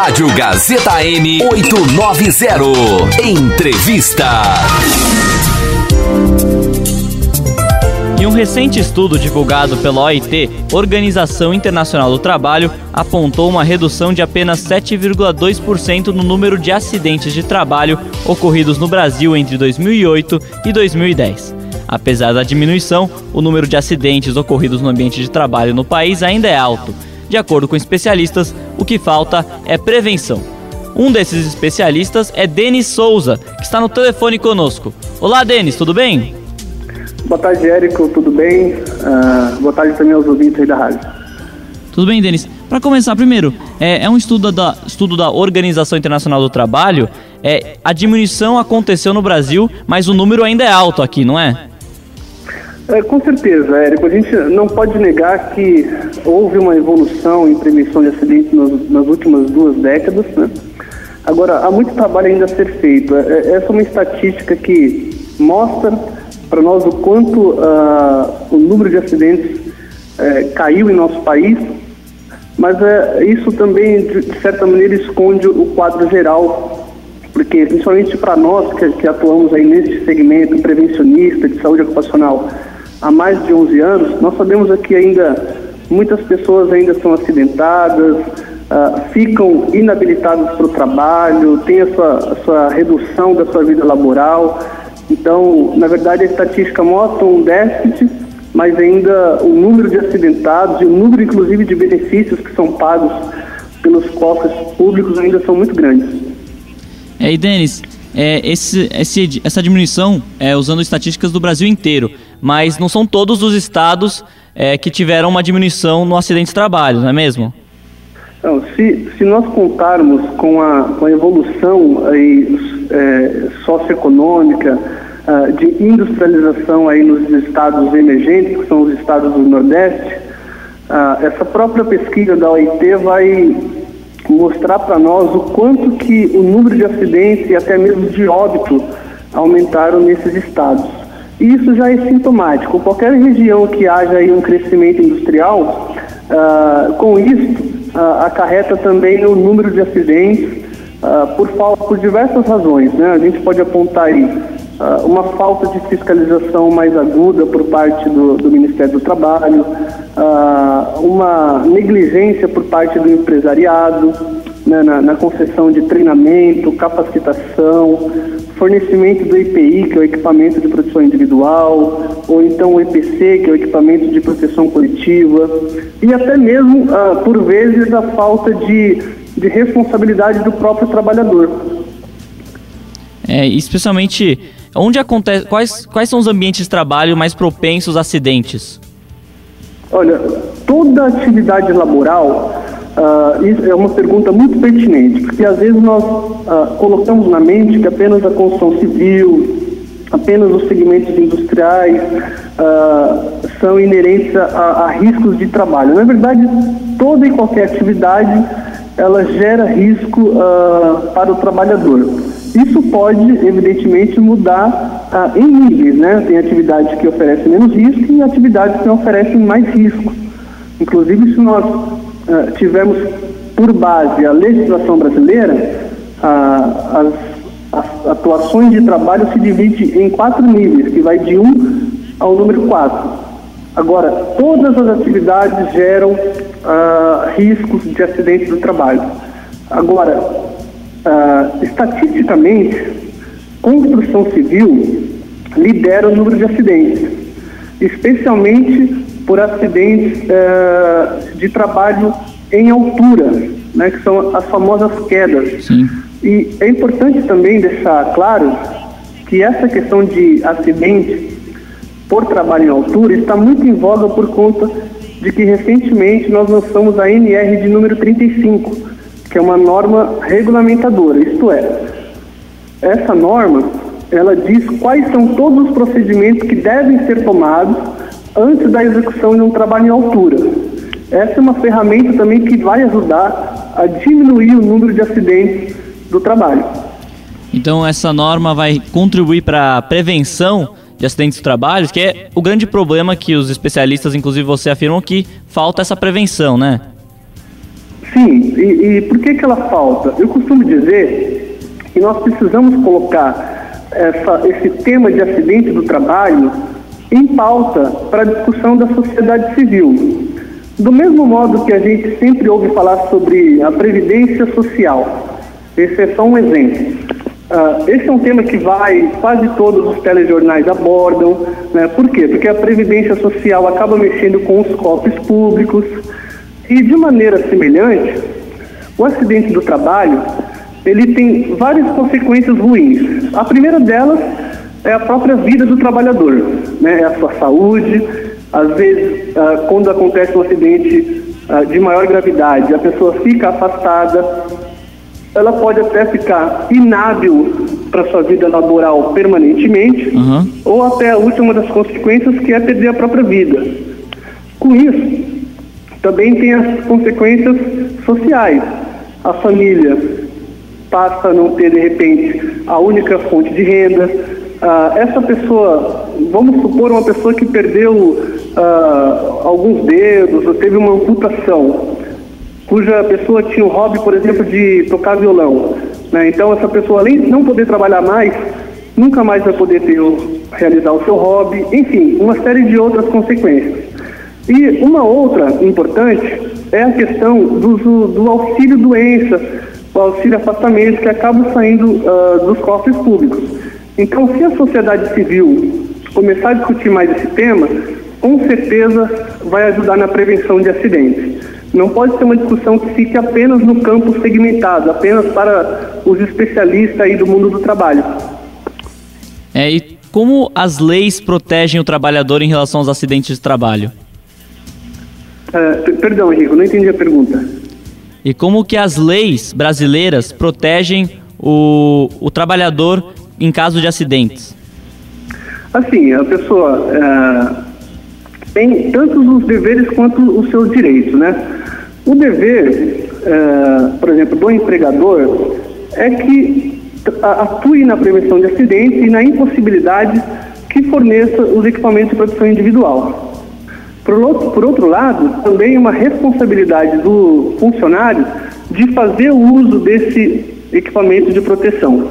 Rádio Gazeta AM 890. Entrevista. Em um recente estudo divulgado pela OIT, Organização Internacional do Trabalho, apontou uma redução de apenas 7,2% no número de acidentes de trabalho ocorridos no Brasil entre 2008 e 2010. Apesar da diminuição, o número de acidentes ocorridos no ambiente de trabalho no país ainda é alto. De acordo com especialistas, o que falta é prevenção. Um desses especialistas é Denis Souza, que está no telefone conosco. Olá, Denis, tudo bem? Boa tarde, Érico, tudo bem? Boa tarde também aos ouvintes aí da rádio. Tudo bem, Denis? Para começar, primeiro, é um estudo da Organização Internacional do Trabalho. A diminuição aconteceu no Brasil, mas o número ainda é alto aqui, não é? Com certeza, Érico. A gente não pode negar que houve uma evolução em prevenção de acidentes nas últimas 2 décadas, né? Agora, há muito trabalho ainda a ser feito. Essa é uma estatística que mostra para nós o quanto o número de acidentes caiu em nosso país, mas isso também, de certa maneira, esconde o quadro geral, porque, principalmente para nós que atuamos aí nesse segmento prevencionista de saúde ocupacional há mais de 11 anos, nós sabemos que ainda muitas pessoas ainda são acidentadas, ficam inabilitadas para o trabalho, tem a sua redução da sua vida laboral. Então, na verdade, a estatística mostra um déficit, mas ainda o número de acidentados e o número, inclusive, de benefícios que são pagos pelos cofres públicos ainda são muito grandes. E Denis, essa diminuição usando estatísticas do Brasil inteiro, mas não são todos os estados que tiveram uma diminuição no acidente de trabalho, não é mesmo? Não, se nós contarmos com a evolução aí, socioeconômica, de industrialização aí nos estados emergentes, que são os estados do Nordeste, essa própria pesquisa da OIT vai mostrar para nós o quanto que o número de acidentes e até mesmo de óbito aumentaram nesses estados. E isso já é sintomático. Qualquer região que haja aí um crescimento industrial, com isso acarreta também no número de acidentes por diversas razões, né? A gente pode apontar aí uma falta de fiscalização mais aguda por parte do Ministério do Trabalho, uma negligência por parte do empresariado, né, na concessão de treinamento, capacitação, fornecimento do EPI, que é o equipamento de proteção individual, ou então o EPC, que é o equipamento de proteção coletiva, e até mesmo, por vezes, a falta de responsabilidade do próprio trabalhador. Especialmente, onde acontece, quais são os ambientes de trabalho mais propensos a acidentes? Olha, toda atividade laboral, isso é uma pergunta muito pertinente, porque às vezes nós colocamos na mente que apenas a construção civil, apenas os segmentos industriais são inerentes a riscos de trabalho. Na verdade, toda e qualquer atividade, ela gera risco para o trabalhador. Isso pode, evidentemente, mudar em níveis, né? Tem atividades que oferecem menos risco e atuidades que oferecem mais risco. Inclusive, se nós tivermos por base a legislação brasileira, as atuações de trabalho se dividem em 4 níveis, que vai de 1 ao número 4. Agora, todas as atividades geram riscos de acidentes do trabalho. Agora, estatisticamente, construção civil lidera o número de acidentes, especialmente por acidentes de trabalho em altura, né, que são as famosas quedas. Sim. E é importante também deixar claro que essa questão de acidente por trabalho em altura está muito em voga por conta de que recentemente nós lançamos a NR de número 35, que é uma norma regulamentadora. Isto é, essa norma, ela diz quais são todos os procedimentos que devem ser tomados antes da execução de um trabalho em altura. Essa é uma ferramenta também que vai ajudar a diminuir o número de acidentes do trabalho. Então essa norma vai contribuir para a prevenção de acidentes de trabalho, que é o grande problema que os especialistas, inclusive você, afirmam que falta essa prevenção, né? Sim, e por que ela falta? Eu costumo dizer que nós precisamos colocar esse tema de acidente do trabalho em pauta para a discussão da sociedade civil. Do mesmo modo que a gente sempre ouve falar sobre a previdência social. Esse é só um exemplo. Esse é um tema que quase todos os telejornais abordam, né? Por quê? Porque a previdência social acaba mexendo com os cofres públicos e, de maneira semelhante, o acidente do trabalho, ele tem várias consequências ruins. A primeira delas é a própria vida do trabalhador, né? É a sua saúde. Às vezes, quando acontece um acidente de maior gravidade, a pessoa fica afastada, ela pode até ficar inábil para sua vida laboral permanentemente, ou até a última das consequências, que é perder a própria vida. Com isso, também tem as consequências sociais. A família passa a não ter, de repente, a única fonte de renda. Essa pessoa, vamos supor uma pessoa que perdeu alguns dedos ou teve uma amputação, cuja pessoa tinha um hobby, por exemplo, de tocar violão, né? Então essa pessoa, além de não poder trabalhar mais, nunca mais vai poder realizar o seu hobby, enfim, uma série de outras consequências. E uma outra importante é a questão do auxílio doença, o auxílio afastamento, que acaba saindo dos cofres públicos. Então, se a sociedade civil começar a discutir mais esse tema, com certeza vai ajudar na prevenção de acidentes. Não pode ser uma discussão que fique apenas no campo segmentado, apenas para os especialistas aí do mundo do trabalho. E como as leis protegem o trabalhador em relação aos acidentes de trabalho? Perdão, Henrique, não entendi a pergunta. E como que as leis brasileiras protegem o trabalhador em caso de acidentes? Assim, a pessoa tem tanto os deveres quanto os seus direitos, né? O dever, por exemplo, do empregador é que atue na prevenção de acidentes e na impossibilidade que forneça os equipamentos de proteção individual. Por outro lado, também uma responsabilidade do funcionário de fazer o uso desse equipamento de proteção.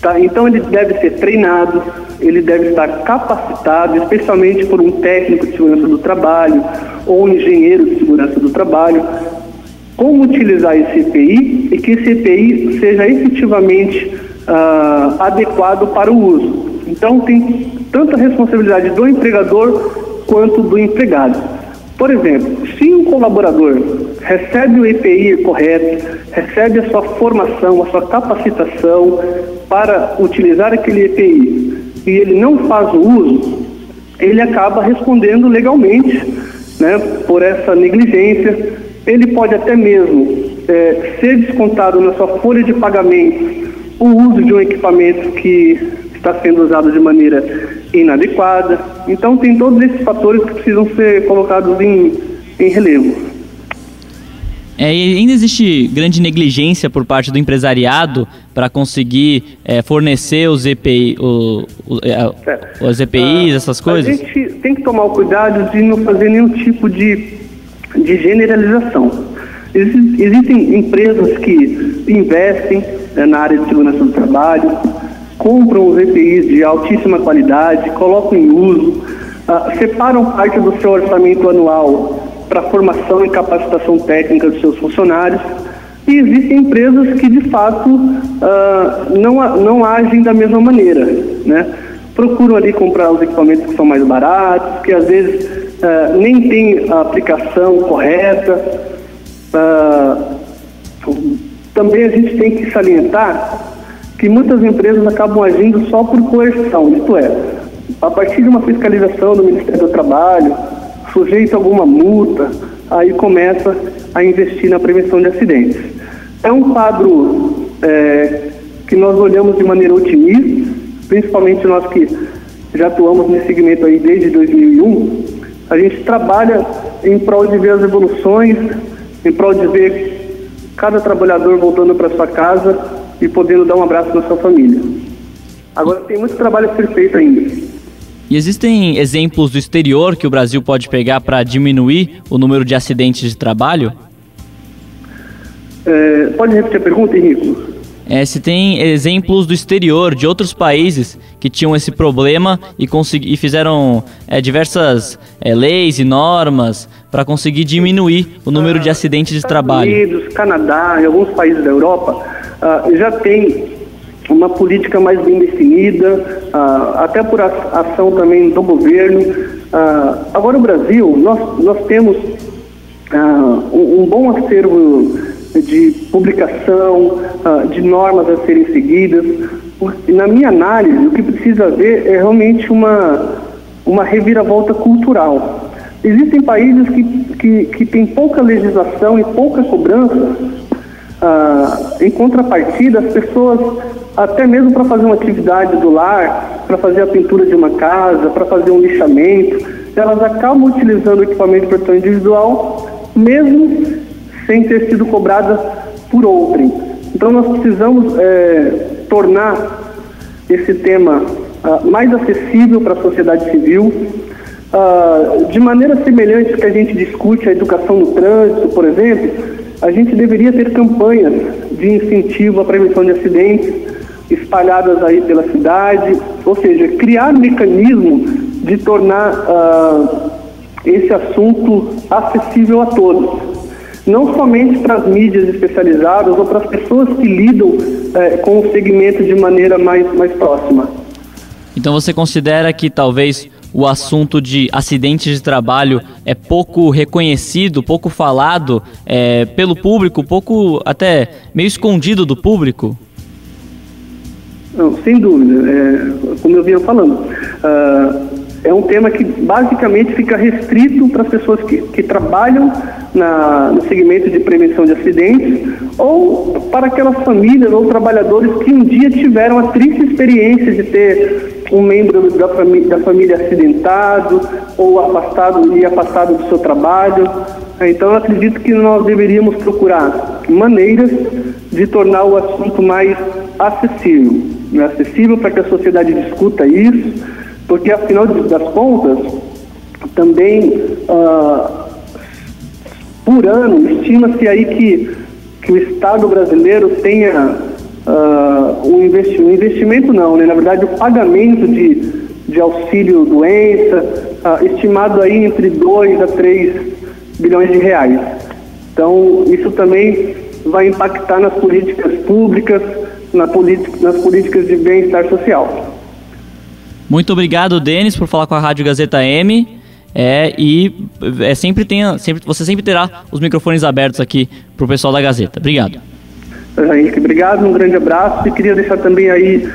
Tá? Então ele deve ser treinado, ele deve estar capacitado, especialmente por um técnico de segurança do trabalho ou um engenheiro de segurança do trabalho, como utilizar esse EPI e que esse EPI seja efetivamente adequado para o uso. Então tem tanta responsabilidade do empregador quanto do empregado. Por exemplo, se um colaborador recebe o EPI correto, recebe a sua formação, a sua capacitação para utilizar aquele EPI e ele não faz o uso, ele acaba respondendo legalmente, né, por essa negligência. Ele pode até mesmo ser descontado na sua folha de pagamento o uso de um equipamento que está sendo usado de maneira inadequada. Então tem todos esses fatores que precisam ser colocados em relevo. E ainda existe grande negligência por parte do empresariado para conseguir fornecer os EPI, os EPIs, essas coisas? A gente tem que tomar o cuidado de não fazer nenhum tipo de generalização. Existem empresas que investem na área de segurança do trabalho, compram os EPIs de altíssima qualidade, colocam em uso, separam parte do seu orçamento anual para formação e capacitação técnica dos seus funcionários. E existem empresas que, de fato, não agem da mesma maneira, né? Procuram ali comprar os equipamentos que são mais baratos, que às vezes nem tem a aplicação correta. Também a gente tem que salientar que muitas empresas acabam agindo só por coerção, isto é, a partir de uma fiscalização do Ministério do Trabalho, sujeito a alguma multa, aí começa a investir na prevenção de acidentes. É um quadro que nós olhamos de maneira otimista, principalmente nós que já atuamos nesse segmento aí desde 2001, a gente trabalha em prol de ver as evoluções, em prol de ver cada trabalhador voltando para sua casa e podendo dar um abraço na sua família. Agora tem muito trabalho a ser feito ainda. E existem exemplos do exterior que o Brasil pode pegar para diminuir o número de acidentes de trabalho? Pode repetir a pergunta, Henrico? Se tem exemplos do exterior, de outros países que tinham esse problema e fizeram diversas leis e normas para conseguir diminuir o número de acidentes de trabalho. Estados Unidos, Canadá e alguns países da Europa já tem uma política mais bem definida, até por ação também do governo. Agora o Brasil, nós temos um bom acervo de publicação, de normas a serem seguidas. Na minha análise, o que precisa haver é realmente uma reviravolta cultural. Existem países que têm pouca legislação e pouca cobrança. Em contrapartida, as pessoas, até mesmo para fazer uma atividade do lar, para fazer a pintura de uma casa, para fazer um lixamento, elas acabam utilizando o equipamento de proteção individual, mesmo sem ter sido cobrada por outrem. Então nós precisamos tornar esse tema mais acessível para a sociedade civil, de maneira semelhante que a gente discute a educação no trânsito, por exemplo. A gente deveria ter campanhas de incentivo à prevenção de acidentes espalhadas aí pela cidade, ou seja, criar um mecanismo de tornar esse assunto acessível a todos. Não somente para as mídias especializadas ou para as pessoas que lidam com o segmento de maneira mais próxima. Então você considera que talvez o assunto de acidentes de trabalho é pouco reconhecido, pouco falado pelo público, pouco até meio escondido do público? Não, sem dúvida. Como eu vinha falando, é um tema que basicamente fica restrito para as pessoas que trabalham no segmento de prevenção de acidentes, ou para aquelas famílias ou trabalhadores que um dia tiveram a triste experiência de ter um membro da família acidentado ou afastado do seu trabalho. Então eu acredito que nós deveríamos procurar maneiras de tornar o assunto mais acessível para que a sociedade discuta isso, porque afinal das contas também por ano estima-se aí que o Estado brasileiro tenha um investimento não, né? Na verdade o pagamento de auxílio doença estimado aí entre 2 a 3 bilhões de reais. Então isso também vai impactar nas políticas públicas, nas políticas de bem-estar social. Muito obrigado, Denis, por falar com a Rádio Gazeta M. Você sempre terá os microfones abertos aqui para o pessoal da Gazeta. Obrigado. Henrique, obrigado, um grande abraço. E queria deixar também aí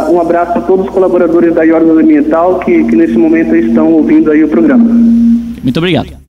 um abraço a todos os colaboradores da Iorgas Ambiental que nesse momento estão ouvindo aí o programa. Muito obrigado.